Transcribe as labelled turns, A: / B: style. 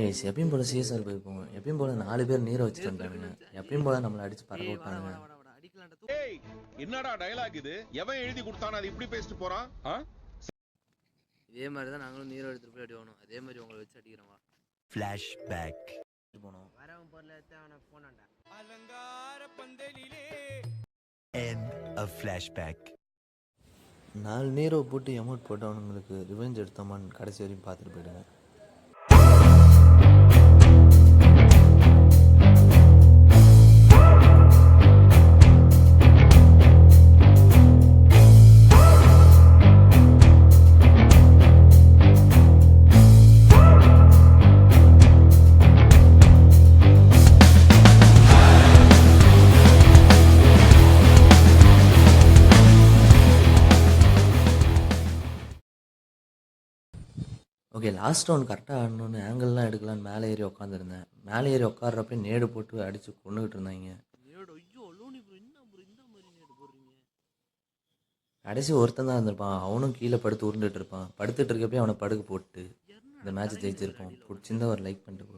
A: Ice எப்பயும் போல CSR போயிருப்போம். எப்பயும் போல 4 பேர் நீரை வச்சுட்டு வந்தானுங்க. எப்பயும் போல நம்மளை அடிச்சு பறக்க
B: ஏய் வாடா
A: விட்டானுங்க.
B: வாடா வாடா வாடா அடிக்கலாம்டா தூக்கு.
C: ஏய் என்னடா டயலாக் இது? எவன் எழுதி கொடுத்தானே அது இப்படி பேசிட்டு போறான்?
B: இதே மாதிரி தான் நாங்களும் நீரோ எடுத்துட்டு போய் அடிவானோம். அதே மாதிரி உங்களை வச்சு அடிக்கிறோம் வா.
D: Flashback.
A: போனோம்.
E: வரவன் பொருள் எடுத்து அவனை போனான்டா.
D: End of flashback.
A: 4 நீரோ போட்டு எமௌண்ட் போட்டவனுங்களுக்கு ரிவெஞ்ச் எடுத்தோமான்னு கடைசி வரையும் பார்த்துட்டு போயிடுங்க. ஓகே, லாஸ்ட் ரவுண்ட் கரெக்டாக ஆடணுன்னு ஆங்கிள்லாம் எடுக்கலான்னு மேலே ஏறி உட்காந்துருந்தேன். மேலே ஏறி உட்காடுறப்ப நேடு போட்டு அடித்து கொண்டுகிட்டு இருந்தாங்க.
B: நேடு ஐயோ லோனி ப்ரோ என்ன ப்ரோ இந்த மாதிரி நேடு போடுறீங்க?
A: கடைசி ஒருத்தன் தான் இருந்திருப்பான். அவனும் கீழே படுத்து உருண்டுட்டு இருப்பான். படுத்துட்டு இருக்கப்பே அவனை படுக்க போட்டு இந்த மேட்ச் ஜெயிச்சிருப்போம். பிடிச்சிருந்தா ஒரு லைக் பண்ணிட்டு